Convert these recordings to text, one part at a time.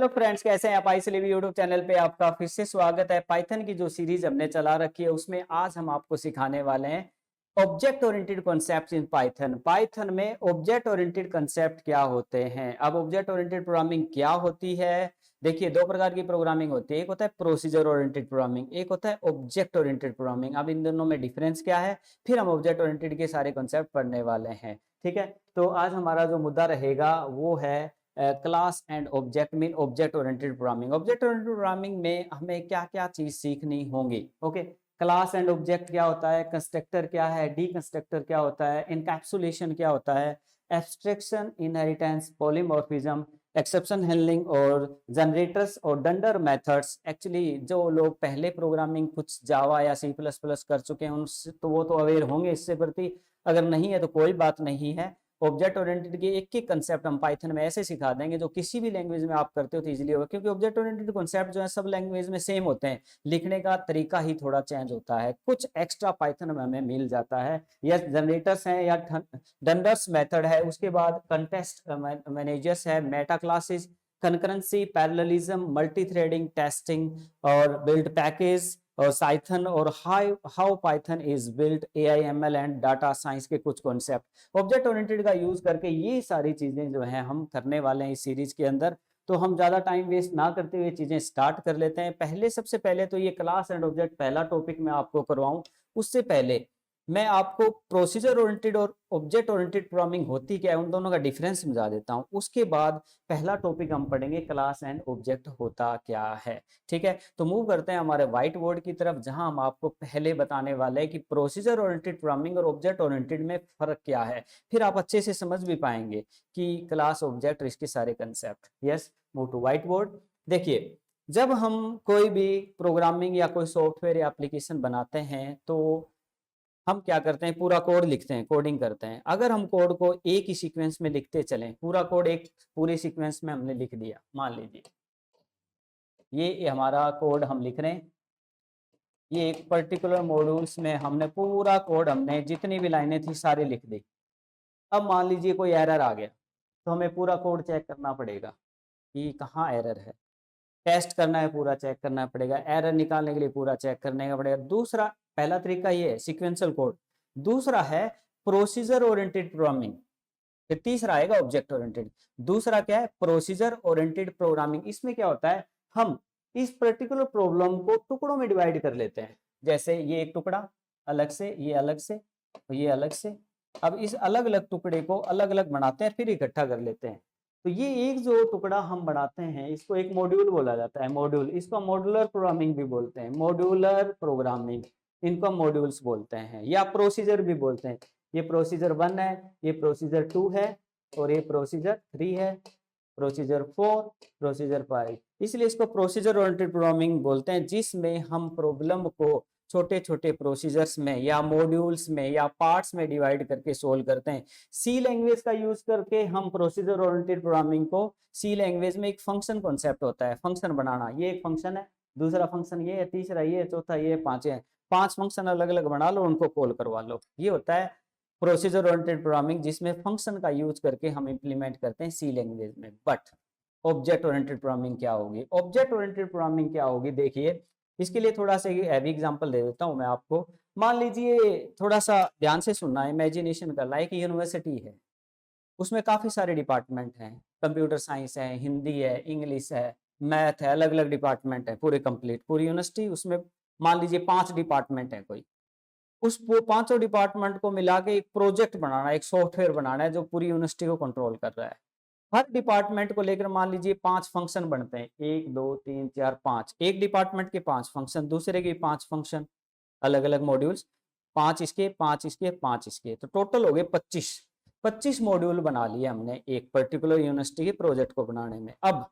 Hello friends, कैसे हैं आप? आइसलीव यूट्यूब चैनल पे आपका फिर से स्वागत है। पाइथन की जो सीरीज हमने चला रखी है उसमें आज हम आपको सिखाने वाले हैं object oriented concepts in Python. Python में ऑब्जेक्ट ओरिएंटेड कॉन्सेप्ट क्या होते हैं। अब ऑब्जेक्ट ओरिएंटेड प्रोग्रामिंग क्या होती है? देखिए, दो प्रकार की प्रोग्रामिंग होती है। एक होता है प्रोसीजर ओरिएंटेड प्रोग्रामिंग, एक होता है ऑब्जेक्ट ओरिएंटेड प्रोग्रामिंग। अब इन दोनों में डिफरेंस क्या है, फिर हम ऑब्जेक्ट ओरिएंटेड के सारे कॉन्सेप्ट पढ़ने वाले हैं। ठीक है, तो आज हमारा जो मुद्दा रहेगा वो है class and object mean object oriented programming. Object oriented programming में हमें क्या क्या चीज सीखनी होंगी। ओके, क्लास एंड ऑब्जेक्ट क्या होता है, कंस्ट्रक्टर क्या है, डी कंस्ट्रक्टर क्या होता है, इनकैप्सुलेशन क्या होता है, abstraction, inheritance, polymorphism, exception handling और जनरेटर्स और डंडर मेथड्स। एक्चुअली जो लोग पहले प्रोग्रामिंग कुछ जावा या सी प्लस प्लस कर चुके हैं उनसे तो वो तो अवेयर होंगे इससे प्रति, अगर नहीं है तो कोई बात नहीं है। ऑब्जेक्ट ओरिएंटेड के एक एक कंसेप्ट हम पाइथन में ऐसे सिखा देंगे जो किसी भी लैंग्वेज में आप करते हो तो इजीली होगा, क्योंकि ऑब्जेक्ट ओरिएंटेड कॉन्सेप्ट जो है सब लैंग्वेज में सेम होते हैं, लिखने का तरीका ही थोड़ा चेंज होता है, कुछ एक्स्ट्रा पाइथन में हमें मिल जाता है। या जनरेटर्स हैं या डंडर्स मेथड है, उसके बाद कंटेस्ट मैनेजर्स है, Meta classes, concurrency, parallelism, multi threading, testing और बिल्ड पैकेज और साइथन और how Python is built, AIML and data science के कुछ कॉन्सेप्ट ऑब्जेक्ट ओरिएंटेड का यूज करके ये सारी चीजें जो हैं हम करने वाले हैं इस सीरीज के अंदर। तो हम ज्यादा टाइम वेस्ट ना करते हुए चीजें स्टार्ट कर लेते हैं। सबसे पहले तो ये क्लास एंड ऑब्जेक्ट पहला टॉपिक मैं आपको करवाऊं, उससे पहले मैं आपको प्रोसीजर ओरिएंटेड और ऑब्जेक्ट ओरिएंटेड प्रोग्रामिंग होती क्या है उन दोनों का डिफरेंस समझा देता हूं। उसके बाद पहला टॉपिक हम पढ़ेंगे क्लास एंड ऑब्जेक्ट होता क्या है। ठीक है, तो मूव करते हैं हमारे व्हाइट बोर्ड की तरफ, जहां हम आपको पहले बताने वाले हैं कि प्रोसीजर ओरिएंटेड प्रोग्रामिंग और ऑब्जेक्ट ओरिएंटेड में फर्क क्या है। फिर आप अच्छे से समझ भी पाएंगे कि क्लास ऑब्जेक्ट और इसके सारे concept. Yes, move to white board. देखिए, जब हम कोई भी प्रोग्रामिंग या कोई सॉफ्टवेयर या एप्लीकेशन बनाते हैं तो हम क्या करते हैं, पूरा कोड लिखते हैं, कोडिंग करते हैं। अगर हम कोड को एक ही सीक्वेंस में लिखते चलें, पूरा कोड एक पूरे सीक्वेंस में हमने लिख दिया, मान लीजिए ये हमारा कोड हम लिख रहे हैं, ये एक पर्टिकुलर मॉड्यूल्स में हमने पूरा कोड, हमने जितनी भी लाइनें थी सारी लिख दी। अब मान लीजिए कोई एरर आ गया तो हमें पूरा कोड चेक करना पड़ेगा कि कहाँ एरर है, टेस्ट करना है, पूरा चेक करना पड़ेगा, एरर निकालने के लिए पूरा चेक करने का पड़ेगा। दूसरा, पहला तरीका ये है सीक्वेंशियल कोड, दूसरा है प्रोसीजर ओरिएंटेड प्रोग्रामिंग, फिर तीसरा आएगा ऑब्जेक्ट ओरिएंटेड। दूसरा क्या है, प्रोसीजर ओरिएंटेड प्रोग्रामिंग। इसमें क्या होता है, हम इस पर्टिकुलर प्रॉब्लम को टुकड़ों में डिवाइड कर लेते हैं। जैसे ये एक टुकड़ा अलग से, ये अलग से, ये अलग से। अब इस अलग अलग टुकड़े को अलग अलग बनाते हैं, फिर इकट्ठा कर लेते हैं। तो ये एक जो टुकड़ा हम बनाते हैं इसको एक मॉड्यूल बोला जाता है, मॉड्यूल। इसको मॉड्यूलर प्रोग्रामिंग भी बोलते हैं, मॉड्यूलर प्रोग्रामिंग, इनको मॉड्यूल्स बोलते हैं या प्रोसीजर भी बोलते हैं। ये प्रोसीजर 1 है, ये प्रोसीजर 2 है और ये प्रोसीजर 3 है, प्रोसीजर 4, प्रोसीजर 5। इसलिए इसको प्रोसीजर ओरिएंटेड प्रोग्रामिंग बोलते हैं, जिसमें हम प्रॉब्लम को छोटे छोटे प्रोसीजर्स में या मॉड्यूल्स में या पार्ट्स में डिवाइड करके सोल्व करते हैं। सी लैंग्वेज का यूज करके हम प्रोसीजर ओरिएंटेड प्रोग्रामिंग को, सी लैंग्वेज में एक फंक्शन कॉन्सेप्ट होता है, फंक्शन बनाना। ये एक फंक्शन है, दूसरा फंक्शन ये है, तीसरा ये, चौथा ये, पांचवें है। 5 फंक्शन अलग अलग बना लो, उनको कॉल करवा लो। ये होता है प्रोसीजर ओरिएंटेड प्रोग्रामिंग, जिसमें फंक्शन का यूज करके हम इंप्लीमेंट करते हैं सी लैंग्वेज में। बट ऑब्जेक्ट ओरिएंटेड प्रोग्रामिंग क्या होगी, ऑब्जेक्ट ओरिएंटेड प्रोग्रामिंग क्या होगी, देखिए इसके लिए थोड़ा सा हैवी एग्जांपल दे देता हूं मैं आपको। मान लीजिए, थोड़ा सा ध्यान से सुनना, इमेजिनेशन करना, एक यूनिवर्सिटी है, उसमें काफी सारे डिपार्टमेंट हैं, कंप्यूटर साइंस है, हिंदी है, इंग्लिश है, मैथ है, अलग अलग डिपार्टमेंट है, पूरे कंप्लीट पूरी यूनिवर्सिटी। उसमें मान लीजिए 5 डिपार्टमेंट है कोई, उस पांचों डिपार्टमेंट को मिला के एक प्रोजेक्ट बनाना, एक सॉफ्टवेयर बनाना है जो पूरी यूनिवर्सिटी को कंट्रोल कर रहा है। हर डिपार्टमेंट को लेकर मान लीजिए 5 फंक्शन बनते हैं, 1 2 3 4 5। एक डिपार्टमेंट के 5 फंक्शन, दूसरे के 5 फंक्शन, अलग अलग मॉड्यूल्स, 5 इसके, 5 इसके, 5 इसके, तो टोटल हो गए 25 मॉड्यूल बना लिए हमने एक पर्टिकुलर यूनिवर्सिटी के प्रोजेक्ट को बनाने में। अब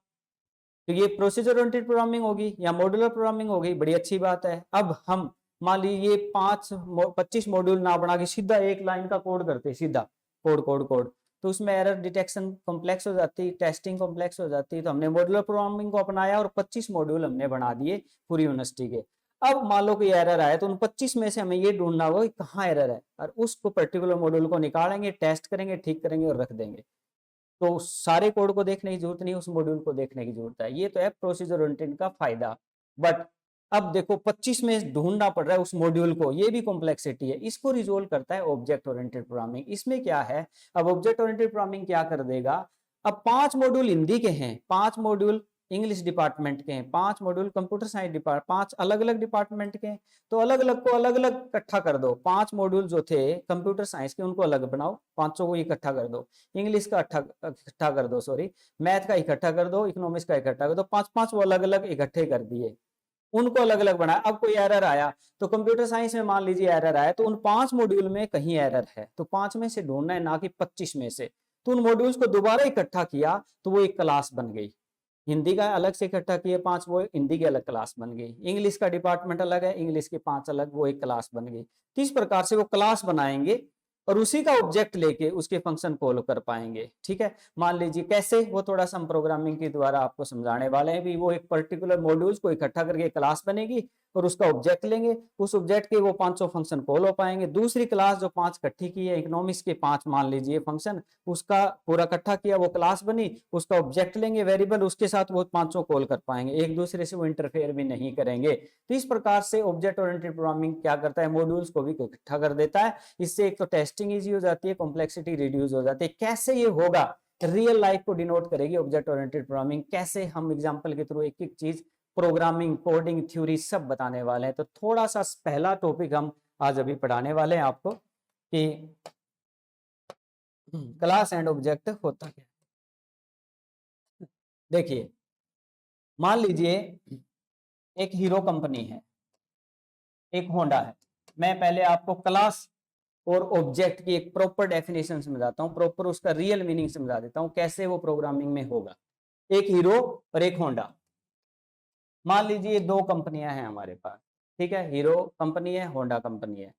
तो ये प्रोसीजर ओरिएंटेड प्रोग्रामिंग होगी या मॉड्यूलर प्रोग्रामिंग होगी, बड़ी अच्छी बात है। अब हम मान लीजिए 25 मॉड्यूल ना बना के सीधा एक लाइन का कोड करते, सीधा कोड कोड कोड, तो उसमें एरर डिटेक्शन कॉम्प्लेक्स हो जाती, टेस्टिंग कॉम्प्लेक्स हो जाती। तो हमने मॉड्यूलर प्रोग्रामिंग को अपनाया और 25 मॉड्यूल हमने बना दिए पूरी यूनिवर्सिटी के। अब मान लो कोई एरर आया तो उन 25 में से हमें ये ढूंढना होगा कि कहाँ एरर है, और उसको पर्टिकुलर मॉड्यूल को निकालेंगे, टेस्ट करेंगे, ठीक करेंगे और रख देंगे। तो सारे कोड को देखने की जरूरत नहीं, उस मॉड्यूल को देखने की जरूरत है। ये तो है प्रोसीजर ओरिएंटेड का फायदा। बट अब देखो 25 में ढूंढना पड़ रहा है उस मॉड्यूल को, ये भी कॉम्प्लेक्सिटी है। इसको रिजोल्व करता है ऑब्जेक्ट ओरिएंटेड प्रोग्रामिंग। इसमें क्या है, अब ऑब्जेक्ट ओरिएंटेड प्रोग्रामिंग क्या कर देगा, अब 5 मॉड्यूल हिंदी के हैं, 5 मॉड्यूल इंग्लिश डिपार्टमेंट के हैं, 5 मॉड्यूल कंप्यूटर साइंस डिपार्टमेंट, 5 अलग अलग डिपार्टमेंट के हैं। तो अलग अलग को अलग अलग इकट्ठा कर दो। 5 मॉड्यूल जो थे कंप्यूटर साइंस के उनको अलग बनाओ, 500 को इकट्ठा कर दो, इंग्लिश का इकट्ठा कर दो, सॉरी मैथ का इकट्ठा कर दो, इकोनॉमिक्स का इकट्ठा कर दो, 5-5 वो अलग अलग इकट्ठे कर दिए, उनको अलग अलग बनाया। अब कोई एरर आया तो कंप्यूटर साइंस में मान लीजिए एरर आया, तो उन 5 मॉड्यूल में कहीं एरर है, तो 5 में से ढूंढना है, ना कि 25 में से। तो उन मॉड्यूल्स को दोबारा इकट्ठा किया तो वो एक क्लास बन गई। हिंदी का अलग से इकट्ठा किए 5, वो हिंदी की अलग क्लास बन गई। इंग्लिश का डिपार्टमेंट अलग है, इंग्लिश के 5 अलग, वो एक क्लास बन गई। तो इस प्रकार से वो क्लास बनाएंगे और उसी का ऑब्जेक्ट लेके उसके फंक्शन कॉल कर पाएंगे। ठीक है, मान लीजिए कैसे, वो थोड़ा सा हम प्रोग्रामिंग के द्वारा आपको समझाने वाले हैं भी। वो एक पर्टिकुलर मॉड्यूल्स को इकट्ठा करके क्लास बनेगी और उसका ऑब्जेक्ट लेंगे, उस ऑब्जेक्ट के वो 500 फंक्शन कॉल हो पाएंगे। दूसरी क्लास जो 5 इकट्ठी की है, इकोनॉमिक्स के 5 मान लीजिए फंक्शन, उसका पूरा इकट्ठा किया, वो क्लास बनी, उसका ऑब्जेक्ट लेंगे वेरिएबल, उसके साथ वो 500 कॉल कर पाएंगे, एक दूसरे से वो इंटरफेयर भी नहीं करेंगे। तो इस प्रकार से ऑब्जेक्ट ओरिएंटेड प्रोग्रामिंग क्या करता है, मॉड्यूल्स को भी इकट्ठा कर देता है। इससे एक तो टेस्टिंग इजी हो जाती है, कॉम्प्लेक्सिटी रिड्यूस हो जाती है। कैसे ये होगा, रियल लाइफ को डिनोट करेगी ऑब्जेक्ट ओरिएंटेड प्रोग्रामिंग। कैसे हम एग्जांपल के थ्रू एक एक चीज, प्रोग्रामिंग, कोडिंग, थ्योरी सब बताने वाले हैं। तो थोड़ा सा पहला टॉपिक हम आज अभी पढ़ाने वाले हैं आपको कि क्लास एंड ऑब्जेक्ट होता क्या। देखिए मान लीजिए एक हीरो कंपनी है, एक होंडा है। मैं पहले आपको क्लास और ऑब्जेक्ट की एक प्रॉपर डेफिनेशन समझाता हूँ, प्रॉपर उसका रियल मीनिंग समझा देता हूँ कैसे वो प्रोग्रामिंग में होगा। एक हीरो और एक होंडा, मान लीजिए 2 कंपनियां हैं हमारे पास। ठीक है, हीरो कंपनी है, होंडा कंपनी है।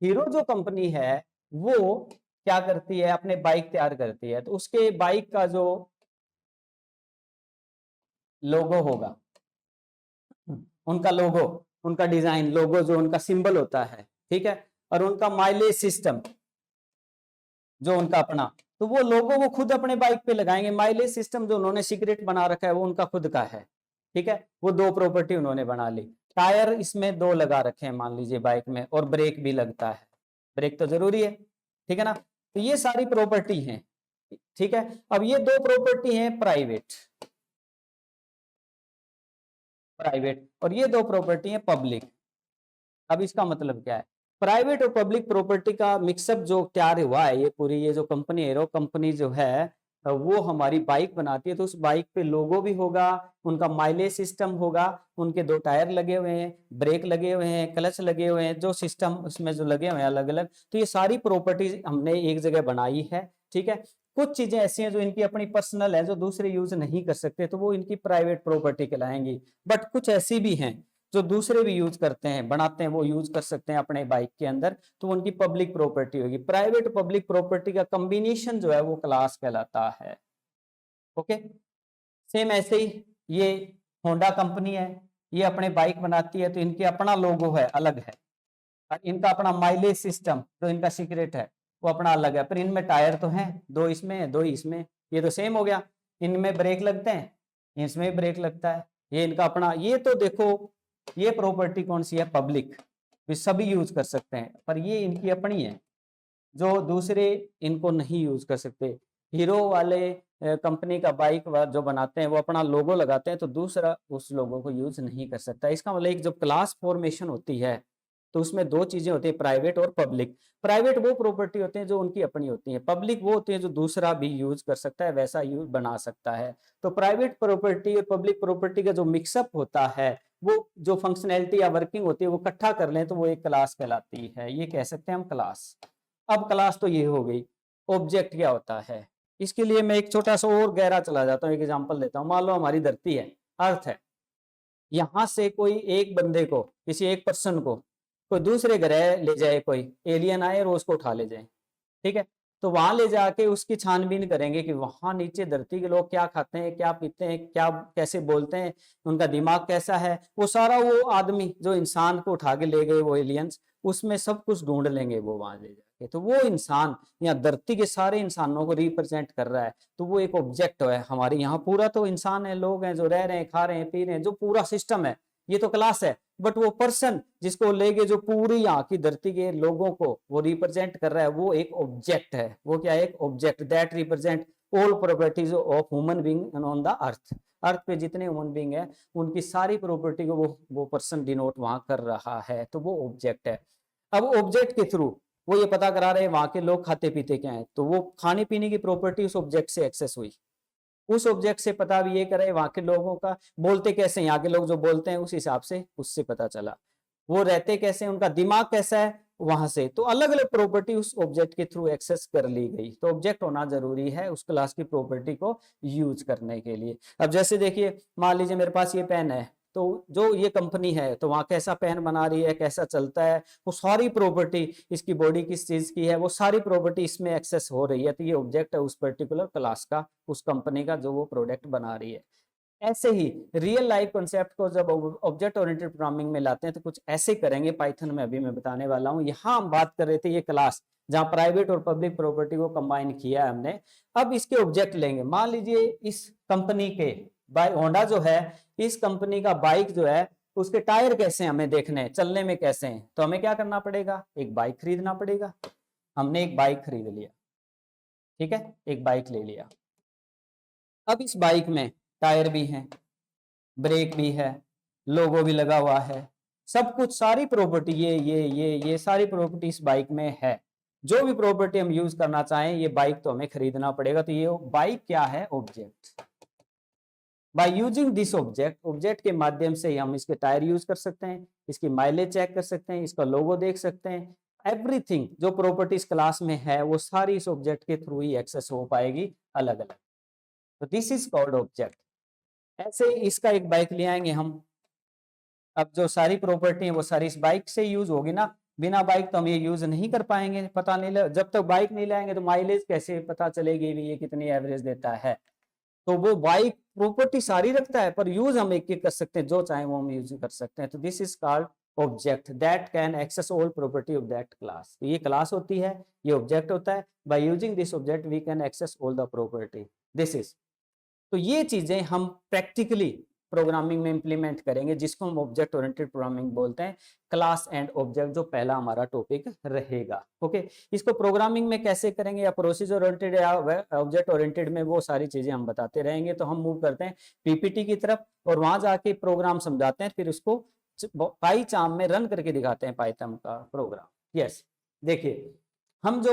हीरो जो कंपनी है वो क्या करती है, अपने बाइक तैयार करती है, तो उसके बाइक का जो लोगो होगा, उनका लोगो, उनका डिजाइन, लोगो जो उनका सिंबल होता है, ठीक है, और उनका माइलेज सिस्टम जो उनका अपना, तो वो लोगो वो खुद अपने बाइक पे लगाएंगे। माइलेज सिस्टम जो उन्होंने सीक्रेट बना रखा है वो उनका खुद का है। ठीक है, वो 2 प्रॉपर्टी उन्होंने बना ली। टायर इसमें 2 लगा रखे हैं मान लीजिए बाइक में, और ब्रेक भी लगता है, ब्रेक तो जरूरी है। ठीक है ना, तो ये सारी प्रॉपर्टी हैं। ठीक है, अब ये 2 प्रॉपर्टी हैं प्राइवेट, प्राइवेट, और ये 2 प्रॉपर्टी हैं पब्लिक। अब इसका मतलब क्या है, प्राइवेट और पब्लिक प्रॉपर्टी का मिक्सअप जो तैयार हुआ है, ये पूरी ये जो कंपनी एरो कंपनी जो है वो हमारी बाइक बनाती है। तो उस बाइक पे लोगो भी होगा, उनका माइलेज सिस्टम होगा, उनके 2 टायर लगे हुए हैं, ब्रेक लगे हुए हैं, क्लच लगे हुए हैं, जो सिस्टम उसमें जो लगे हुए हैं अलग अलग। तो ये सारी प्रॉपर्टीज हमने एक जगह बनाई है। ठीक है, कुछ चीजें ऐसी हैं जो इनकी अपनी पर्सनल है, जो दूसरे यूज नहीं कर सकते, तो वो इनकी प्राइवेट प्रॉपर्टी कहलाएंगी। बट कुछ ऐसी भी हैं जो दूसरे भी यूज करते हैं, बनाते हैं, वो यूज कर सकते हैं अपने बाइक के अंदर, तो उनकी पब्लिक प्रॉपर्टी होगी। प्राइवेट पब्लिक प्रॉपर्टी का कॉम्बिनेशन जो है वो क्लास कहलाता है। ओके, सेम ऐसे ही ये होंडा कंपनी है, ये अपने बाइक बनाती है, तो इनके अपना लोगो है, अलग है, और इनका अपना माइलेज सिस्टम जो इनका सीक्रेट है वो अपना अलग है। पर इनमें टायर तो हैं, 2 इसमें है, 2 इसमें, ये तो सेम हो गया। इनमें ब्रेक लगते हैं, इसमें ब्रेक लगता है, ये इनका अपना। ये तो देखो ये प्रॉपर्टी कौन सी है, पब्लिक, सभी यूज कर सकते हैं, पर ये इनकी अपनी है जो दूसरे इनको नहीं यूज कर सकते। हीरो वाले कंपनी का बाइक जो बनाते हैं वो अपना लोगो लगाते हैं, तो दूसरा उस लोगो को यूज नहीं कर सकता। इसका मतलब एक जब क्लास फॉर्मेशन होती है तो उसमें 2 चीजें होती है, प्राइवेट और पब्लिक। प्राइवेट वो प्रॉपर्टी होते हैं जो उनकी अपनी होती है, पब्लिक वो होती है जो दूसरा भी यूज कर सकता है, वैसा यूज बना सकता है। तो प्राइवेट प्रॉपर्टी और पब्लिक प्रॉपर्टी का जो मिक्सअप होता है, वो जो फंक्शनैलिटी या वर्किंग होती है वो इकट्ठा कर लें तो वो एक क्लास कहलाती है, ये कह सकते हैं हम क्लास। अब क्लास तो ये हो गई। ऑब्जेक्ट क्या होता है, इसके लिए मैं एक छोटा सा और गहरा चला जाता हूँ, एक एग्जांपल देता हूँ। मान लो हमारी धरती है, अर्थ है, यहां से कोई एक बंदे को, किसी एक पर्सन को कोई दूसरे ग्रह ले जाए, कोई एलियन आए और उसको उठा ले जाए। ठीक है, तो वहां ले जाके उसकी छानबीन करेंगे कि वहां नीचे धरती के लोग क्या खाते हैं, क्या पीते हैं, क्या कैसे बोलते हैं, उनका दिमाग कैसा है, वो सारा वो आदमी जो इंसान को उठा के ले गए वो एलियंस, उसमें सब कुछ ढूंढ लेंगे वो वहां ले जाके। के, तो वो इंसान या धरती के सारे इंसानों को रिप्रेजेंट कर रहा है, तो वो एक ऑब्जेक्ट है। हमारे यहाँ पूरा तो इंसान है, लोग हैं जो रह रहे हैं, खा रहे हैं, पी रहे हैं, जो पूरा सिस्टम है, ये तो क्लास है। बट वो पर्सन जिसको लेके जो पूरी यहाँ की धरती के लोगों को वो रिप्रेजेंट कर रहा है, वो एक ऑब्जेक्ट है। वो क्या है? एक object that represent all properties of human being on the earth. Earth पे जितने ह्यूमन बीइंग है उनकी सारी प्रॉपर्टी को वो पर्सन डिनोट वहां कर रहा है, तो वो ऑब्जेक्ट है। अब ऑब्जेक्ट के थ्रू वो ये पता करा रहे हैं वहां के लोग खाते पीते क्या है, तो वो खाने पीने की प्रॉपर्टी उस ऑब्जेक्ट से एक्सेस हुई। उस ऑब्जेक्ट से पता भी ये करे वहां के लोगों का बोलते कैसे, यहाँ के लोग जो बोलते हैं उस हिसाब से उससे पता चला। वो रहते कैसे, उनका दिमाग कैसा है, वहां से। तो अलग अलग प्रॉपर्टी उस ऑब्जेक्ट के थ्रू एक्सेस कर ली गई। तो ऑब्जेक्ट होना जरूरी है उस क्लास की प्रॉपर्टी को यूज करने के लिए। अब जैसे देखिए, मान लीजिए मेरे पास ये पेन है, तो जो ये कंपनी है तो वहां कैसा पेन बना रही है, कैसा चलता है, वो सारी प्रॉपर्टी, इसकी बॉडी किस चीज की है, वो सारी प्रॉपर्टी इसमें एक्सेस हो रही है। तो ये ऑब्जेक्ट है उस पर्टिकुलर क्लास का, उस कंपनी का जो वो प्रोडक्ट बना रही है। ऐसे ही रियल लाइफ कॉन्सेप्ट को जब ऑब्जेक्ट ओरिएंटेड प्रोग्रामिंग में लाते हैं तो कुछ ऐसे करेंगे पाइथन में, अभी मैं बताने वाला हूं। यहाँ हम बात कर रहे थे ये क्लास जहां प्राइवेट और पब्लिक प्रॉपर्टी को कंबाइन किया है हमने। अब इसके ऑब्जेक्ट लेंगे, मान लीजिए इस कंपनी के बाइक होंडा जो है, इस कंपनी का बाइक जो है, उसके टायर कैसे हमें देखने हैं, चलने में कैसे हैं, तो हमें क्या करना पड़ेगा? एक बाइक खरीदना पड़ेगा। हमने एक बाइक खरीद लिया, ठीक है, एक बाइक ले लिया। अब इस बाइक में टायर भी हैं, ब्रेक भी है, लोगो भी लगा हुआ है, सब कुछ, सारी प्रॉपर्टी ये सारी प्रॉपर्टी इस बाइक में है। जो भी प्रॉपर्टी हम यूज करना चाहें, ये बाइक तो हमें खरीदना पड़ेगा। तो ये बाइक क्या है? Object. By using this object, object के माध्यम से हम इसके टायर यूज कर सकते हैं, इसकी माइलेज चेक कर सकते हैं, इसका लोगो देख सकते हैं। एवरीथिंग जो प्रॉपर्टीज क्लास में है वो सारी इस ऑब्जेक्ट के थ्रू ही एक्सेस हो पाएगी अलग अलग। तो दिस इज कॉल्ड ऑब्जेक्ट। ऐसे इसका एक बाइक ले आएंगे हम। अब जो सारी प्रॉपर्टी है वो सारी इस बाइक से यूज होगी ना, बिना बाइक तो हम ये यूज नहीं कर पाएंगे। पता नहीं जब तक बाइक नहीं लाएंगे तो माइलेज कैसे पता चलेगी भी ये कितनी एवरेज देता है। तो वो बाइक प्रॉपर्टी सारी रखता है पर यूज हम एक एक कर सकते हैं, जो चाहे वो हम यूज कर सकते हैं। तो this is called object that can access all property of that class. तो ये क्लास होती है, ये ऑब्जेक्ट होता है। By using this object we can access all the property. This is, तो ये चीजें हम प्रैक्टिकली प्रोग्रामिंग में इंप्लीमेंट करेंगे, जिसको हम ऑब्जेक्ट ओरिएंटेड प्रोग्रामिंग बोलते हैं। क्लास एंड ऑब्जेक्ट जो पहला हमारा टॉपिक रहेगा। ओके, इसको प्रोग्रामिंग में कैसे करेंगे या प्रोसीजर ओरिएंटेड या ऑब्जेक्ट ओरिएंटेड में, वो सारी चीजें हम बताते रहेंगे। तो हम मूव करते हैं पीपीटी की तरफ और वहां जाके प्रोग्राम समझाते हैं, फिर उसको पाईचार्म में रन करके दिखाते हैं पाइथन का प्रोग्राम। यस, देखिए हम जो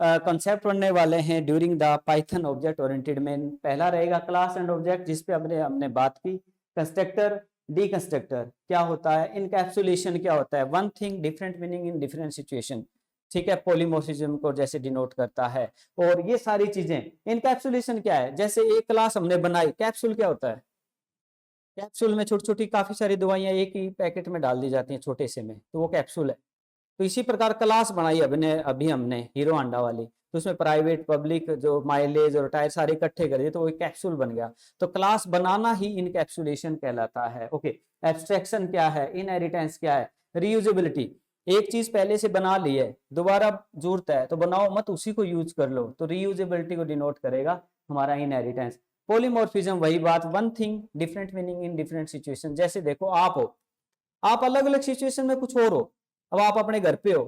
कॉन्सेप्ट पढ़ने वाले हैं during the Python object oriented में, पहला रहेगा क्लास एंड ऑब्जेक्ट, जिसपे हमने बात की। कंस्ट्रक्टर, डीकंस्ट्रक्टर क्या होता है, इनकैप्सुलेशन क्या होता है, one thing different meaning in different situation, ठीक है, पॉलीमॉर्फिज्म को जैसे डिनोट करता है। और ये सारी चीजें, इनकैप्सुलेशन क्या है, जैसे एक क्लास हमने बनाई, कैप्सूल क्या होता है, कैप्सूल में छोटी छोटी काफी सारी दवाइयां एक ही पैकेट में डाल दी जाती हैं छोटे से में, तो वो कैप्सूल है। तो इसी प्रकार क्लास बनाई अभी हमने हीरो हांडा वाली, तो उसमें प्राइवेट पब्लिक जो माइलेज और टायर सारे इकट्ठे कर दिए, तो वो एक कैप्सूल बन गया। तो क्लास बनाना ही इनकैप्सुलेशन कहलाता है। ओके, एब्स्ट्रैक्शन क्या है, इनहेरिटेंस क्या है, रीयूजेबिलिटी, एक चीज पहले से बना ली है, दोबारा जरूरत है तो बनाओ मत, उसी को यूज कर लो, तो रीयूजेबिलिटी को डिनोट करेगा हमारा इनहेरिटेंस। पॉलीमॉर्फिज्म वही बात, one thing different meaning in different situation. जैसे देखो आप हो, आप अलग अलग सिचुएशन में कुछ और हो। अब आप अपने घर पे हो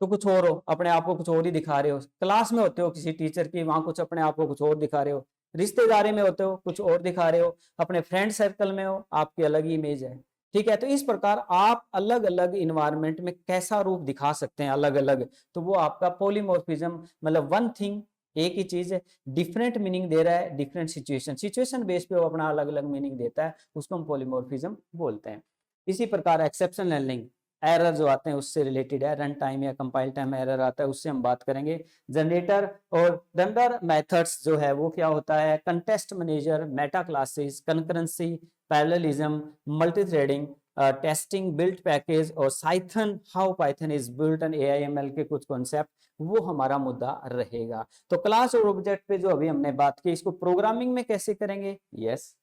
तो कुछ और हो, अपने आप को कुछ और ही दिखा रहे हो। क्लास में होते हो किसी टीचर की, वहां कुछ अपने आप को कुछ और दिखा रहे हो। रिश्तेदारी में होते हो कुछ और दिखा रहे हो। अपने फ्रेंड सर्कल में हो, आपकी अलग ही इमेज है। ठीक है, तो इस प्रकार आप अलग अलग इन्वायरमेंट में कैसा रूप दिखा सकते हैं अलग अलग, तो वो आपका पॉलीमॉर्फिज्म, मतलब वन थिंग, एक ही चीज है, डिफरेंट मीनिंग दे रहा है डिफरेंट सिचुएशन, सिचुएशन बेस पे वो अपना अलग अलग मीनिंग देता है, उसको हम पॉलीमॉर्फिज्म बोलते हैं। इसी प्रकार एक्सेप्शन हैंडलिंग, एरर जो आते हैं उससे रिलेटेड है, रन टाइम या कंपाइल टाइम एरर आता है, उससे हम बात करेंगे। जनरेटर और रनर मेथड्स जो है वो क्या होता है, context manager, meta classes, concurrency, parallelism, multi threading, testing, built package और Cython, how Python is built and AIML के कुछ कॉन्सेप्ट, वो हमारा मुद्दा रहेगा। तो क्लास और ऑब्जेक्ट पे जो अभी हमने बात की, इसको प्रोग्रामिंग में कैसे करेंगे, yes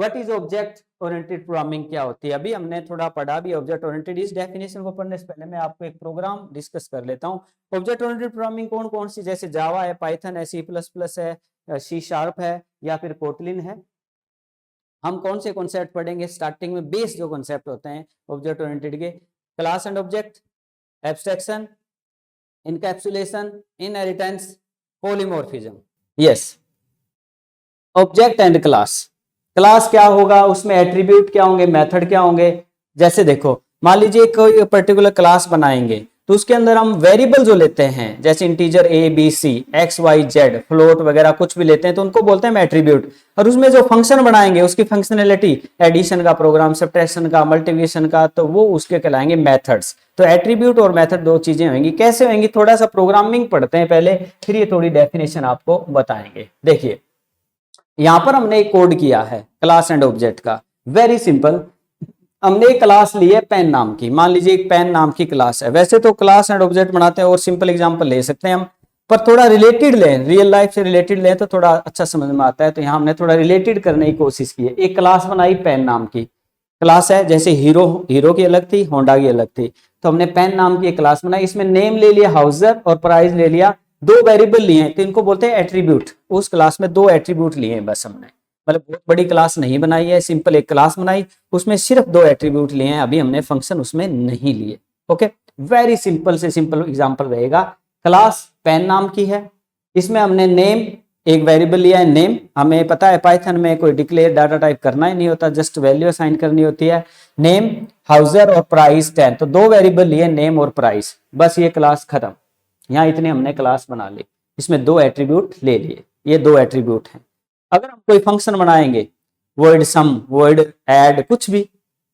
what is object oriented programming क्या होती है? अभी हमने थोड़ा पढ़ा भी ऑब्जेक्ट ओरिएंटेड। इस डेफिनेशन को पढ़ने से पहले मैं आपको एक प्रोग्राम डिस्कस कर लेता हूँ। ऑब्जेक्ट ओरिएंटेड प्रोग्रामिंग कौन कौन सी, जैसे जावा है, पाइथन है, सी प्लस प्लस है, सी शार्प है या फिर कोटलिन है। हम कौन से कॉन्सेप्ट पढ़ेंगे? स्टार्टिंग में बेस जो कॉन्सेप्ट होते हैं ऑब्जेक्ट ओरिएंटेड के, class and object, abstraction, encapsulation, inheritance, polymorphism. Yes, object and class. Class क्या होगा, उसमें एट्रीब्यूट क्या होंगे, मेथड क्या होंगे। जैसे देखो, मान लीजिए कोई पर्टिकुलर क्लास बनाएंगे तो उसके अंदर हम वेरिएबल जो लेते हैं, जैसे integer A B C X Y Z float वगैरह कुछ भी लेते हैं तो उनको बोलते हैं एट्रीब्यूट। और उसमें जो फंक्शन बनाएंगे उसकी फंक्शनैलिटी, एडिशन का प्रोग्राम, सब्ट्रैक्शन का, मल्टीप्लिकेशन का, तो वो उसके कहलाएंगे मेथड्स। तो एट्रीब्यूट और मेथड दो चीजें होंगी। कैसे होंगी, थोड़ा सा प्रोग्रामिंग पढ़ते हैं पहले, फिर ये थोड़ी डेफिनेशन आपको बताएंगे। देखिए यहां पर हमने एक कोड किया है क्लास एंड ऑब्जेक्ट का, वेरी सिंपल। हमने एक क्लास ली है पेन नाम की, मान लीजिए एक पेन नाम की क्लास है। वैसे तो क्लास एंड ऑब्जेक्ट बनाते हैं और सिंपल एग्जांपल ले सकते हैं हम, पर थोड़ा रिलेटेड लें, रियल लाइफ से रिलेटेड लें तो थोड़ा अच्छा समझ में आता है। तो यहाँ हमने थोड़ा रिलेटेड करने की कोशिश की है। एक क्लास बनाई पेन नाम की क्लास है, जैसे हीरो, हीरो की अलग थी, होंडा की अलग थी। तो हमने पेन नाम की एक क्लास बनाई, इसमें नेम ले लिया हाउजर और प्राइस ले लिया, दो वेरिएबल लिए हैं, तो इनको बोलते हैं एट्रीब्यूट। उस क्लास में दो एट्रीब्यूट लिए हैं बस हमने, मतलब बहुत बड़ी क्लास नहीं बनाई है, सिंपल एक क्लास बनाई, उसमें सिर्फ दो एट्रीब्यूट लिए हैं, अभी हमने फंक्शन उसमें नहीं लिए। ओके, वेरी सिंपल से सिंपल एग्जांपल रहेगा। क्लास पेन नाम की है, इसमें हमने नेम एक वेरिएबल लिया है नेम। हमें पता है पाइथन में कोई डिक्लेयर डाटा टाइप करना ही नहीं होता, जस्ट वैल्यू असाइन करनी होती है। नेम, हाउजर और प्राइस 10, तो दो वेरिएबल लिए नेम और प्राइस, बस ये क्लास खत्म। यहाँ इतने हमने क्लास बना ली, इसमें दो एट्रीब्यूट ले लिए, ये दो एट्रीब्यूट हैं। अगर हम कोई फंक्शन बनाएंगे, वर्ड सम, वर्ड ऐड, कुछ भी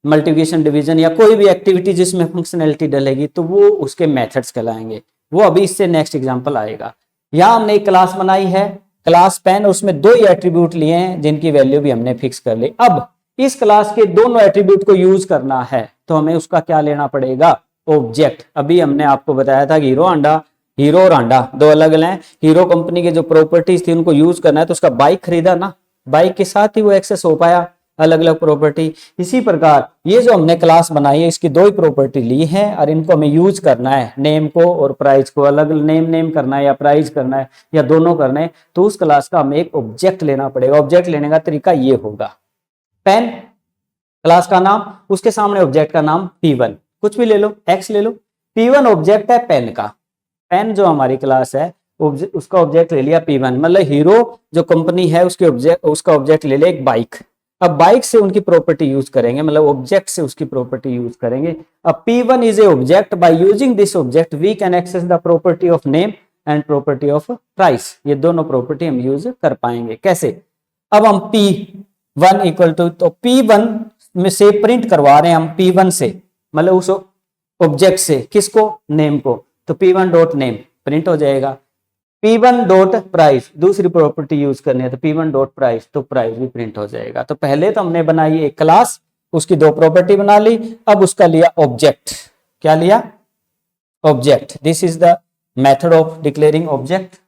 मल्टीप्लिकेशन डिवीजन या कोई भी एक्टिविटी जिसमें फंक्शनैलिटी डलेगी, तो वो उसके मेथड्स कहलाएंगे। वो अभी इससे नेक्स्ट एग्जांपल आएगा। यहाँ हमने एक क्लास बनाई है क्लास पेन, उसमें दो ही एट्रीब्यूट लिए हैं जिनकी वैल्यू भी हमने फिक्स कर ली। अब इस क्लास के दोनों एट्रीब्यूट को यूज करना है तो हमें उसका क्या लेना पड़ेगा, ऑब्जेक्ट। अभी हमने आपको बताया था कि हीरो होंडा, हीरो और होंडा दो अलग अलग हैं। हीरो कंपनी के जो प्रॉपर्टीज थी उनको यूज करना है तो उसका बाइक खरीदा ना, बाइक के साथ ही वो एक्सेस हो पाया, अलग अलग प्रॉपर्टी। इसी प्रकार ये जो हमने क्लास बनाई है इसकी दो ही प्रॉपर्टी ली है और इनको हमें यूज करना है, नेम को और प्राइस को, अलग नेम नेम करना है या प्राइस करना है या दोनों करना है, तो उस क्लास का हमें एक ऑब्जेक्ट लेना पड़ेगा। ऑब्जेक्ट लेने का तरीका ये होगा, पेन क्लास का नाम, उसके सामने ऑब्जेक्ट का नाम P1, कुछ भी ले लो, एक्स ले लो। P1 ऑब्जेक्ट है पेन का, पेन जो हमारी क्लास है उसका ऑब्जेक्ट ले लिया P1, मतलब हीरो जो कंपनी है उसके ऑब्जेक्ट, उसका ऑब्जेक्ट ले लिया एक बाइक। अब बाइक से उनकी प्रॉपर्टी यूज करेंगे, मतलब ऑब्जेक्ट से उसकी प्रॉपर्टी यूज करेंगे। अब P1 is a object, by using this object we can access the property of name and property of price. ये दोनों प्रॉपर्टी हम यूज कर पाएंगे। कैसे, अब हम P1 इक्वल टू, तो P1 में से प्रिंट करवा रहे हैं हम P1 से, मतलब उस ऑब्जेक्ट से, किसको, नेम को, तो P1 डॉट नेम प्रिंट हो जाएगा। P1 डॉट प्राइस, दूसरी प्रॉपर्टी यूज करनी है तो P1 डॉट प्राइस, तो प्राइस भी प्रिंट हो जाएगा। तो पहले तो हमने बनाई एक क्लास, उसकी दो प्रॉपर्टी बना ली, अब उसका लिया ऑब्जेक्ट। क्या लिया, object. This is the method of declaring object.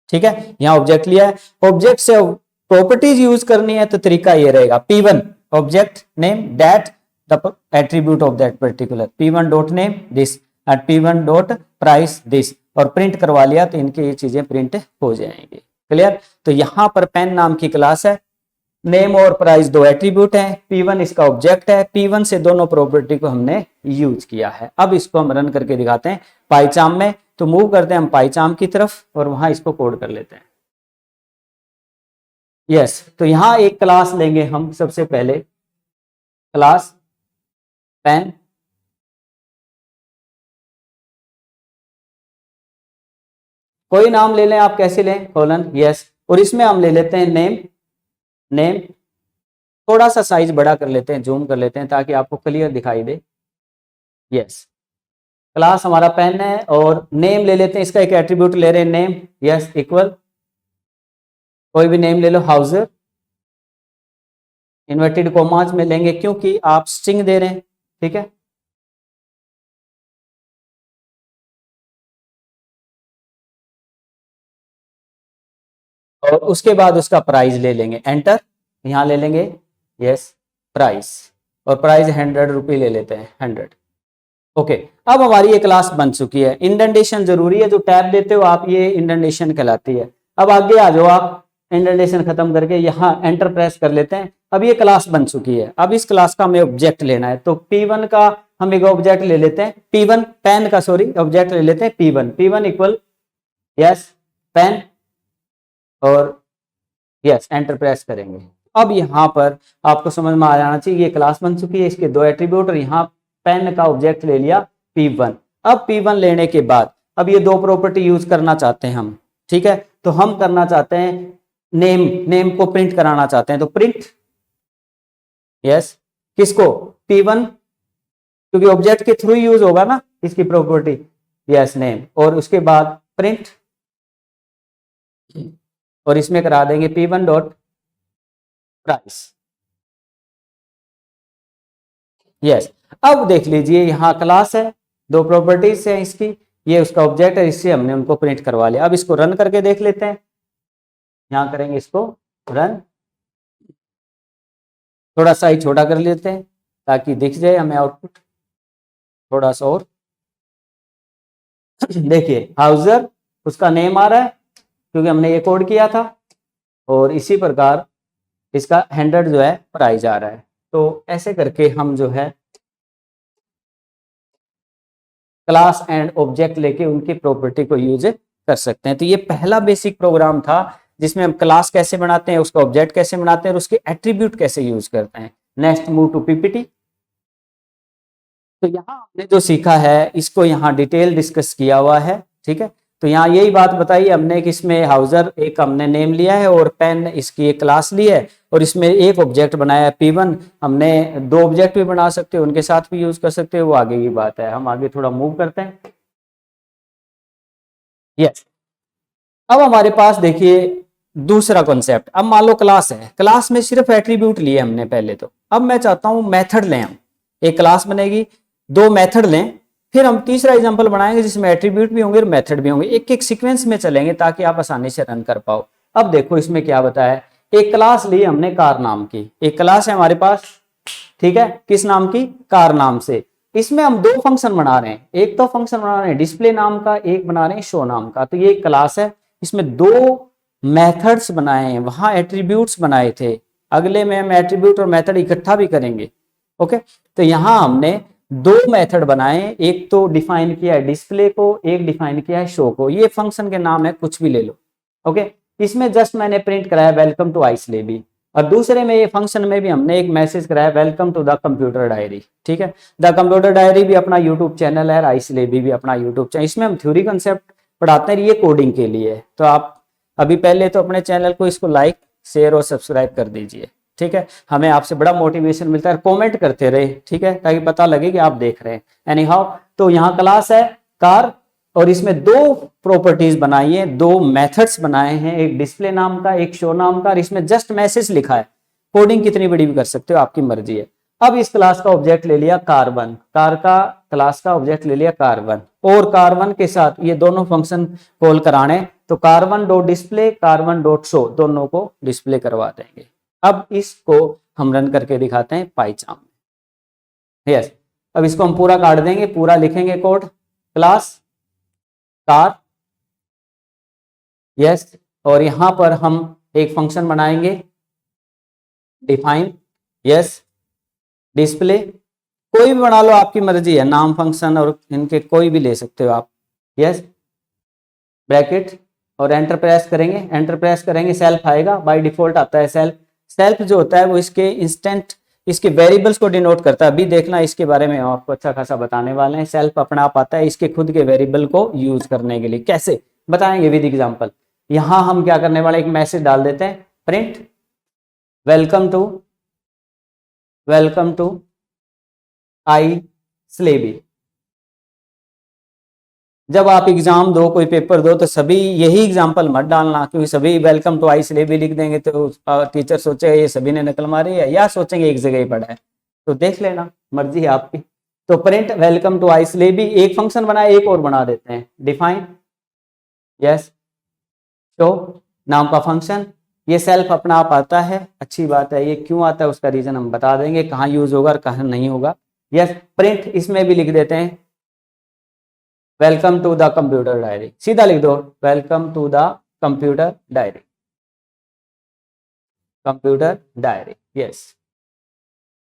ठीक है, यहां ऑब्जेक्ट लिया है, ऑब्जेक्ट से प्रॉपर्टीज यूज करनी है तो तरीका ये रहेगा, P1 object name that the attribute of that particular, P1 dot name this and P1 dot price this, और प्रिंट करवा लिया तो इनके ये चीजें प्रिंट हो जाएंगी। क्लियर। तो यहां पर पेन नाम की क्लास है, नेम और प्राइस दो एट्रीब्यूट है, P1 इसका ऑब्जेक्ट है, P1 से दोनों प्रॉपर्टी को हमने यूज किया है। अब इसको हम रन करके दिखाते हैं पाइचाम में, तो मूव करते हैं हम पाइचाम की तरफ और वहां इसको कोड कर लेते हैं। यस, तो यहां एक क्लास लेंगे हम, सबसे पहले क्लास पेन, कोई नाम ले लें आप, कैसे लें, कोलन, यस, और इसमें हम ले लेते हैं नेम, नेम थोड़ा सा साइज बड़ा कर लेते हैं, जूम कर लेते हैं ताकि आपको क्लियर दिखाई दे। यस, क्लास हमारा पेन है और नेम ले लेते हैं, इसका एक एट्रीब्यूट ले रहे हैं नेम, यस, इक्वल कोई भी नेम ले लो, हाउजर, इन्वर्टेड कॉमास में लेंगे क्योंकि आप स्ट्रिंग दे रहे हैं। ठीक है, और उसके बाद उसका प्राइस ले लेंगे, एंटर, यहाँ ले लेंगे यस प्राइस, और प्राइस 100 रुपये ले लेते हैं, 100। ओके, अब हमारी ये क्लास बन चुकी है। इंडेंटेशन जरूरी है, जो टैब देते हो आप ये इंडेंटेशन कहलाती है। अब आगे आ जाओ, आप इंडेंटेशन खत्म करके यहाँ एंटर प्रेस कर लेते हैं। अब ये क्लास बन चुकी है। अब इस क्लास का हमें ऑब्जेक्ट लेना है, तो P1 का हम एक ऑब्जेक्ट ले लेते हैं, P1 पेन का सॉरी ऑब्जेक्ट ले लेते हैं P1, P1 equal yes pen, और यस एंटर प्रेस करेंगे। अब यहाँ पर आपको समझ में आ जाना चाहिए ये क्लास बन चुकी है, इसके दो एट्रीब्यूट, और यहाँ पेन का ऑब्जेक्ट ले लिया P1। अब P1 लेने के बाद अब ये दो प्रॉपर्टी यूज करना चाहते हैं हम, ठीक है, तो हम करना चाहते हैं नेम को प्रिंट कराना चाहते हैं, तो प्रिंट यस किसको, P1, क्योंकि ऑब्जेक्ट के थ्रू यूज होगा ना इसकी प्रॉपर्टी, यस नेम, और उसके बाद प्रिंट, और इसमें करा देंगे P1 डॉट प्राइस। यस, अब देख लीजिए यहाँ क्लास है, दो प्रॉपर्टीज है इसकी, ये उसका ऑब्जेक्ट है, इससे हमने उनको प्रिंट करवा लिया। अब इसको रन करके देख लेते हैं, यहाँ करेंगे इसको रन, थोड़ा सा ही छोटा कर लेते हैं ताकि दिख जाए हमें आउटपुट थोड़ा सा और। देखिए हाउजर उसका नेम आ रहा है क्योंकि हमने ये कोड किया था, और इसी प्रकार इसका 100 जो है प्राइस आ रहा है। तो ऐसे करके हम जो है क्लास एंड ऑब्जेक्ट लेके उनकी प्रॉपर्टी को यूज कर सकते हैं। तो ये पहला बेसिक प्रोग्राम था जिसमें हम क्लास कैसे बनाते हैं, उसका ऑब्जेक्ट कैसे बनाते हैं, और उसके एट्रीब्यूट कैसे यूज करते हैं। Next move to PPT. तो यहाँ हमने जो सीखा है इसको यहाँ डिटेल डिस्कस किया हुआ है, ठीक है। तो यहाँ यही बात बताई हमने कि इसमें हाउजर एक हमने नेम लिया है और पेन इसकी एक क्लास ली है, और इसमें एक ऑब्जेक्ट बनाया है P1। हमने दो ऑब्जेक्ट भी बना सकते हैं, उनके साथ भी यूज कर सकते हैं, वो आगे की बात है। हम आगे थोड़ा मूव करते हैं। यस, अब हमारे पास देखिए दूसरा कॉन्सेप्ट। अब मान लो क्लास है, क्लास में सिर्फ एट्रीब्यूट लिए हमने पहले, तो अब मैं चाहता हूं मेथड लें हम, एक क्लास बनेगी, दो मेथड लें, फिर हम तीसरा एग्जांपल बनाएंगे जिसमें एट्रीब्यूट भी होंगे और मेथड भी होंगे। एक एक सीक्वेंस में चलेंगे ताकि आप आसानी से रन कर पाओ। अब देखो इसमें क्या बताया है, एक क्लास ली हमने कार नाम की, एक क्लास है हमारे पास, ठीक है, किस नाम की, कार नाम से। इसमें हम दो फंक्शन बना रहे हैं, एक तो फंक्शन बना रहे हैं डिस्प्ले नाम का, एक बना रहे हैं शो नाम का। तो ये एक क्लास है, इसमें दो मेथड्स बनाए हैं, वहां एट्रीब्यूट्स बनाए थे, अगले में हम एट्रीब्यूट और मेथड इकट्ठा भी करेंगे। ओके, तो यहां हमने दो मेथड बनाए, एक तो डिफाइन किया है डिस्प्ले को, एक डिफाइन किया है शो को। ये फंक्शन के नाम है, कुछ भी ले लो। ओके, इसमें जस्ट मैंने प्रिंट कराया वेलकम टू आइसलेबी, और दूसरे में ये फंक्शन में भी हमने एक मैसेज कराया welcome to the computer diary, ठीक है। द कंप्यूटर डायरी भी अपना यूट्यूब चैनल है, आइसलेबी भी अपना यूट्यूब चैनल। इसमें हम थ्योरी कंसेप्ट पढ़ाते हैं, ये कोडिंग के लिए है। तो आप अभी पहले तो अपने चैनल को इसको लाइक शेयर और सब्सक्राइब कर दीजिए, ठीक है। हमें आपसे बड़ा मोटिवेशन मिलता है, कमेंट करते रहे, ठीक है, ताकि पता लगे कि आप देख रहे हैं। एनी हाउ, तो यहाँ क्लास है कार, और इसमें दो प्रॉपर्टीज बनाई है, दो मेथड्स बनाए हैं, एक डिस्प्ले नाम का, एक शो नाम का, और इसमें जस्ट मैसेज लिखा है। कोडिंग कितनी बड़ी भी कर सकते हो, आपकी मर्जी है। अब इस क्लास का ऑब्जेक्ट ले लिया कार1, कार का क्लास का ऑब्जेक्ट ले लिया कार1, और कार1 के साथ ये दोनों फंक्शन कॉल कराने, तो कार1 डॉट डिस्प्ले, कार1 डॉट शो, दोनों को डिस्प्ले करवा देंगे। अब इसको हम रन करके दिखाते हैं पाइचार्म में। यस, अब इसको हम पूरा काट देंगे, पूरा लिखेंगे कोड, क्लास कार, यस, और यहां पर हम एक फंक्शन बनाएंगे डिफाइन, यस, डिस्प्ले, कोई भी बना लो, आपकी मर्जी है, नाम फंक्शन और इनके कोई भी ले सकते हो आप। यस, ब्रैकेट, और एंटर प्रेस करेंगे, एंटर प्रेस करेंगे, सेल्फ आएगा, बाय डिफॉल्ट आता है सेल्फ। सेल्फ जो होता है वो इसके इंस्टेंट, इसके वेरिएबल्स को डिनोट करता है। अभी देखना इसके बारे में आपको अच्छा खासा बताने वाले हैं। सेल्फ अपना आप आता है इसके खुद के वेरिएबल को यूज करने के लिए, कैसे बताएंगे विद एग्जांपल। यहां हम क्या करने वाले, एक मैसेज डाल देते हैं, प्रिंट वेलकम टू आइसलेबी। जब आप एग्जाम दो, कोई पेपर दो, तो सभी यही एग्जाम्पल मत डालना, क्योंकि सभी वेलकम टू आइसलेबी लिख देंगे तो टीचर सोचेगा ये सभी ने नकल मारी है, या सोचेंगे एक जगह ही पढ़ा है। तो देख लेना, मर्जी है आपकी। तो प्रिंट वेलकम टू आइसलेबी, एक फंक्शन बनाए, एक और बना देते हैं डिफाइन, यस, शो, नाम का फंक्शन, ये सेल्फ अपना आप आता है, अच्छी बात है। ये क्यों आता है उसका रीजन हम बता देंगे, कहाँ यूज होगा और कहाँ नहीं होगा। यस, प्रिंट इसमें भी लिख देते हैं welcome to the computer diary, सीधा लिख दो welcome to the computer diary, computer diary. Yes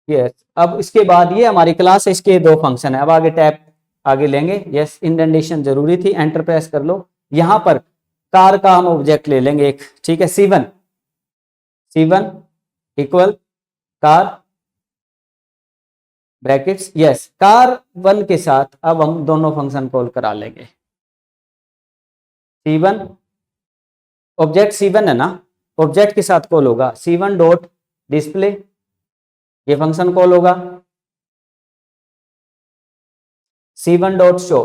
yes. अब इसके बाद ये हमारी क्लास है, इसके दो फंक्शन है। अब आगे टैब आगे लेंगे। यस, इंडेंटेशन जरूरी थी, एंटर प्रेस कर लो। यहां पर कार का हम ऑब्जेक्ट ले लेंगे एक, ठीक है, C1, C1 equal car brackets. Yes, car 1 के साथ अब हम दोनों फंक्शन कॉल करा लेंगे। C1 ऑब्जेक्ट C1 है ना, ऑब्जेक्ट के साथ कॉल होगा C1 डॉट डिस्प्ले, ये फंक्शन कॉल होगा C1 डॉट शो।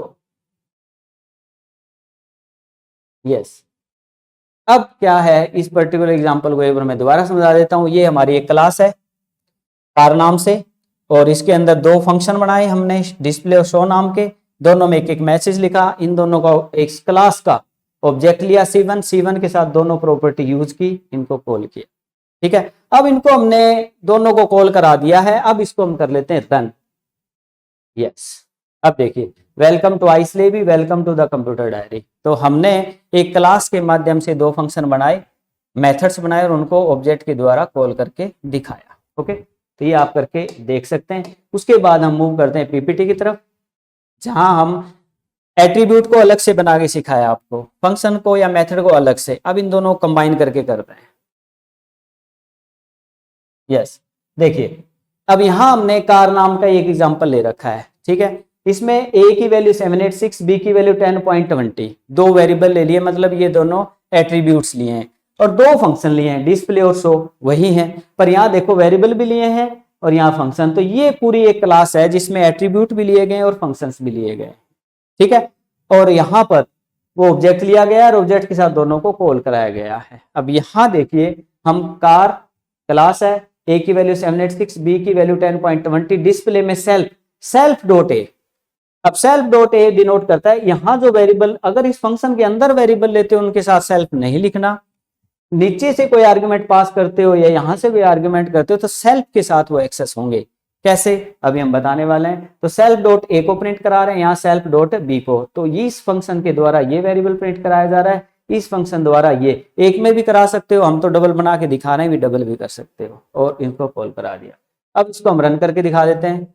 यस, अब क्या है, इस पर्टिकुलर एग्जांपल को एक बार मैं दोबारा समझा देता हूं। ये हमारी एक क्लास है कार नाम से, और इसके अंदर दो फंक्शन बनाए हमने डिस्प्ले और शो नाम के, दोनों में एक एक मैसेज लिखा, इन दोनों का एक क्लास का ऑब्जेक्ट लिया C1, C1 के साथ दोनों प्रॉपर्टी यूज की, इनको कॉल किया। ठीक है, अब इनको हमने दोनों को कॉल करा दिया है। अब इसको हम कर लेते हैं रन। यस, अब देखिए वेलकम टू आइसलेबी, welcome to the computer diary. तो हमने एक क्लास के माध्यम से दो फंक्शन बनाए, मेथड्स बनाए और उनको ऑब्जेक्ट के द्वारा कॉल करके दिखाया। ओके, तो ये आप करके देख सकते हैं। उसके बाद हम मूव करते हैं पीपीटी की तरफ, जहां हम एट्रीब्यूट को अलग से बना के सिखाया आपको, फंक्शन को या मेथड को अलग से। अब इन दोनों को कंबाइन करके कर रहे हैं। यस, देखिए अब यहां हमने कार नाम का एक एग्जांपल ले रखा है, ठीक है। इसमें ए की वैल्यू 786, बी की वैल्यू 10.20, दो वेरिएबल ले लिए, मतलब ये दोनों एट्रीब्यूट्स लिए हैं, और दो फंक्शन लिए हैं डिस्प्ले और शो, वही है। पर यहाँ देखो वेरिएबल भी लिए हैं और यहाँ फंक्शन। तो ये पूरी एक क्लास है जिसमें एट्रीब्यूट भी लिए गए और फंक्शंस भी लिए गए, ठीक है। और यहाँ पर वो ऑब्जेक्ट लिया गया और ऑब्जेक्ट के साथ दोनों को कॉल कराया गया है। अब यहाँ देखिए हम कार क्लास है, ए की वैल्यू 786, बी की वैल्यू 10.20, डिस्प्ले में सेल्फ, सेल्फ डॉट ए। अब सेल्फ डॉट ए डिनोट करता है यहां जो वेरिएबल, अगर इस फंक्शन के अंदर वेरिएबल लेते हो उनके साथ सेल्फ नहीं लिखना, नीचे से कोई आर्गुमेंट पास करते हो या यहां से कोई आर्गुमेंट करते हो तो सेल्फ के साथ वो एक्सेस होंगे। कैसे, अभी हम बताने वाले हैं। तो सेल्फ डॉट ए को प्रिंट करा रहे हैं, यहाँ सेल्फ डॉट बी को। तो इस फंक्शन के द्वारा ये वेरिएबल प्रिंट कराया जा रहा है, इस फंक्शन द्वारा ये, एक में भी करा सकते हो, हम तो डबल बना के दिखा रहे हैं, भी डबल भी कर सकते हो, और इनको कॉल करा दिया। अब इसको हम रन करके दिखा देते हैं।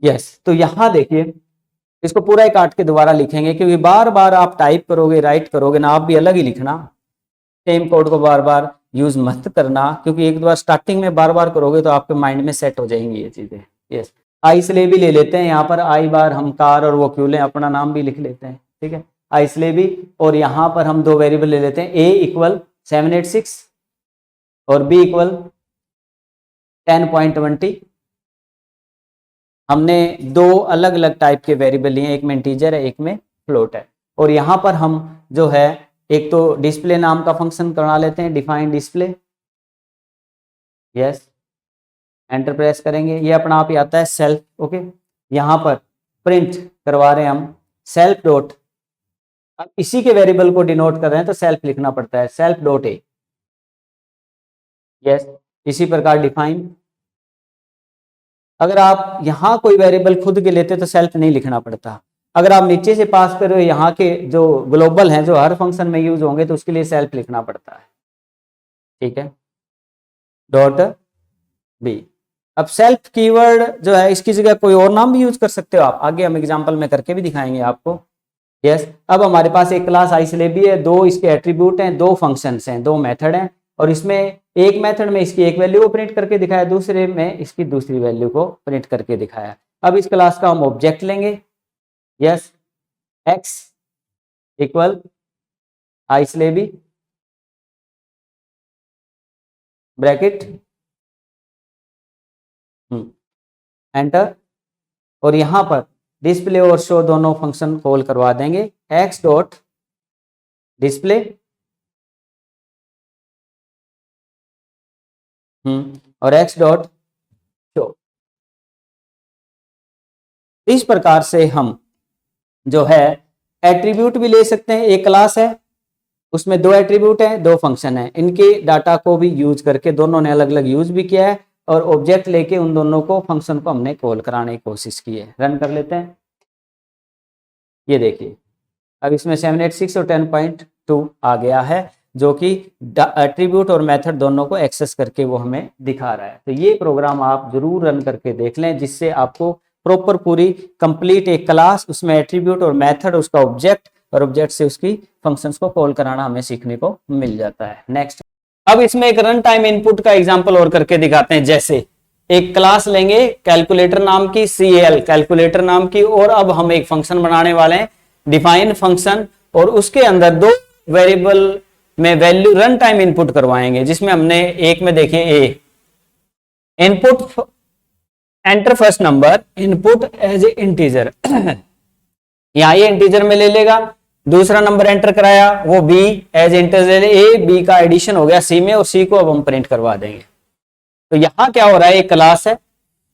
यस, तो यहां देखिए इसको पूरा ही काट के दोबारा लिखेंगे, क्योंकि बार बार आप टाइप करोगे, राइट करोगे ना, आप भी अलग ही लिखना, सेम कोड को बार बार यूज मत करना, क्योंकि एक बार स्टार्टिंग में बार बार करोगे तो आपके माइंड में सेट हो जाएंगी ये चीजें। यस, आई इसलिए भी ले लेते हैं, यहाँ पर आई बार हम कार और वो क्यों लें, अपना नाम भी लिख लेते हैं, ठीक है, आई इसलिए भी। और यहाँ पर हम दो वेरिएबल ले लेते हैं, ए इक्वल 786 और बी इक्वल 10.20। हमने दो अलग अलग टाइप के वेरिएबल लिए, एक में इंटीजर है, एक में फ्लोट है। और यहाँ पर हम जो है एक तो डिस्प्ले नाम का फंक्शन बना लेते हैं, define display. Yes, enter press करेंगे, ये अपना आप ही आता है सेल्फ। ओके, यहाँ पर प्रिंट करवा रहे हैं हम सेल्फ डॉट, अब इसी के वेरिएबल को डिनोट कर रहे हैं तो सेल्फ लिखना पड़ता है, सेल्फ डॉट ए। यस, इसी प्रकार डिफाइन, अगर आप यहाँ कोई वेरिएबल खुद के लेते तो सेल्फ नहीं लिखना पड़ता। अगर आप नीचे से पास कर रहे हो, यहाँ के जो ग्लोबल हैं जो हर फंक्शन में यूज होंगे, तो उसके लिए सेल्फ लिखना पड़ता है, ठीक है, डॉट बी। अब सेल्फ कीवर्ड जो है, इसकी जगह कोई और नाम भी यूज कर सकते हो आप, आगे हम एग्जांपल में करके भी दिखाएंगे आपको। यस, अब हमारे पास एक क्लास आइसलेबी है, दो इसके एट्रीब्यूट हैं, दो फंक्शंस हैं, दो मेथड हैं, और इसमें एक मेथड में इसकी एक वैल्यू को प्रिंट करके दिखाया, दूसरे में इसकी दूसरी वैल्यू को प्रिंट करके दिखाया। अब इस क्लास का हम ऑब्जेक्ट लेंगे। यस, एक्स इक्वल आइसलेबी ब्रैकेट एंटर, और यहां पर डिस्प्ले और शो दोनों फंक्शन कॉल करवा देंगे, एक्स डॉट डिस्प्ले और एक्स डॉट शो। इस प्रकार से हम जो है एट्रीब्यूट भी ले सकते हैं, एक क्लास है उसमें 2 एट्रीब्यूट है, 2 फंक्शन है, इनके डाटा को भी यूज करके दोनों ने अलग अलग यूज भी किया है और ऑब्जेक्ट लेके उन दोनों को फंक्शन को हमने कॉल कराने की कोशिश की है। रन कर लेते हैं। ये देखिए अब इसमें 786 और 10.2 आ गया है, जो कि एट्रीब्यूट और मेथड दोनों को एक्सेस करके वो हमें दिखा रहा है। तो ये प्रोग्राम आप जरूर रन करके देख लें, जिससे आपको प्रॉपर पूरी कंप्लीट एक क्लास, उसमें एट्रीब्यूट और मेथड, उसका ऑब्जेक्ट और ऑब्जेक्ट से उसकी फंक्शंस को कॉल कराना हमें सीखने को मिल जाता है। नेक्स्ट, अब इसमें एक रन टाइम इनपुट का एग्जांपल और करके दिखाते हैं। जैसे एक क्लास लेंगे कैलकुलेटर नाम की, CL कैलकुलेटर नाम की, और अब हम एक फंक्शन बनाने वाले हैं डिफाइन फंक्शन, और उसके अंदर 2 वेरिएबल में वैल्यू रन टाइम इनपुट करवाएंगे, जिसमें हमने एक में देखिए a input enter first number input as a integer, यहां ये इंटीजर में ले लेगा। दूसरा नंबर एंटर कराया वो B as integer, A B का एडिशन हो गया सी में, और सी को अब हम प्रिंट करवा देंगे। तो यहां क्या हो रहा है, एक क्लास है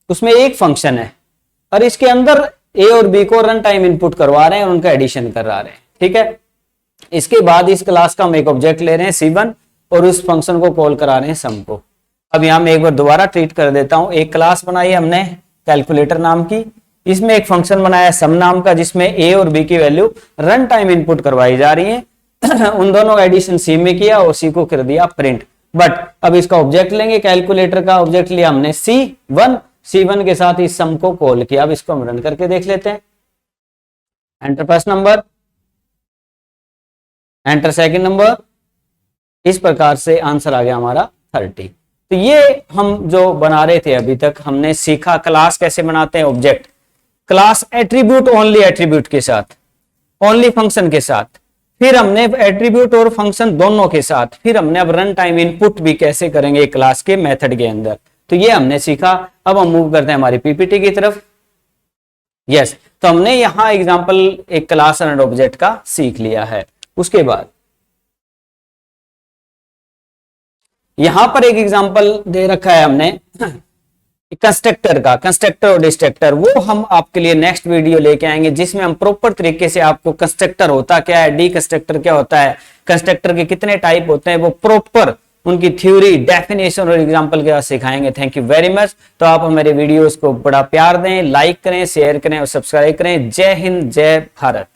उसमें एक फंक्शन है और इसके अंदर ए और बी को रन टाइम इनपुट करवा रहे हैं और उनका एडिशन करा रहे हैं। ठीक है, इसके बाद इस क्लास का हम एक ऑब्जेक्ट ले रहे हैं C1 और उस फंक्शन को कॉल करा रहे हैं सम को। अब यहां मैं एक बार दोबारा ट्रीट कर देता हूं। एक क्लास बनाई हमने कैलकुलेटर नाम की, इसमें एक फंक्शन बनाया सम नाम का, जिसमें ए और बी की वैल्यू रन टाइम इनपुट करवाई जा रही है। उन दोनों का एडिशन सी में किया और सी को कर दिया प्रिंट। बट अब इसका ऑब्जेक्ट लेंगे, कैलकुलेटर का ऑब्जेक्ट लिया हमने C1 के साथ इस सम को कॉल किया। अब इसको हम रन करके देख लेते हैं। Enter first number, enter second number, इस प्रकार से आंसर आ गया हमारा 30। तो ये हम जो बना रहे थे अभी तक, हमने सीखा क्लास कैसे बनाते हैं, object, class attribute only attribute के साथ, ओनली फंक्शन के साथ, फिर हमने एट्रीब्यूट और फंक्शन दोनों के साथ, फिर हमने अब रन टाइम इनपुट भी कैसे करेंगे क्लास के मेथड के अंदर। तो ये हमने सीखा। अब हम मूव करते हैं हमारी पीपीटी की तरफ। यस, तो हमने यहां एग्जांपल एक क्लास एंड ऑब्जेक्ट का सीख लिया है। उसके बाद यहां पर एक एग्जांपल दे रखा है हमने कंस्ट्रक्टर का, कंस्ट्रक्टर और डिस्ट्रक्टर। वो हम आपके लिए नेक्स्ट वीडियो लेके आएंगे, जिसमें हम प्रॉपर तरीके से आपको कंस्ट्रक्टर होता क्या है, डी कंस्ट्रक्टर क्या होता है, कंस्ट्रक्टर के कितने टाइप होते हैं, वो प्रॉपर उनकी थ्योरी, डेफिनेशन और एग्जांपल के साथ सिखाएंगे। Thank you very much. तो आप हमारे वीडियोस को बड़ा प्यार दें, लाइक करें, शेयर करें और सब्सक्राइब करें। जय हिंद, जय भारत।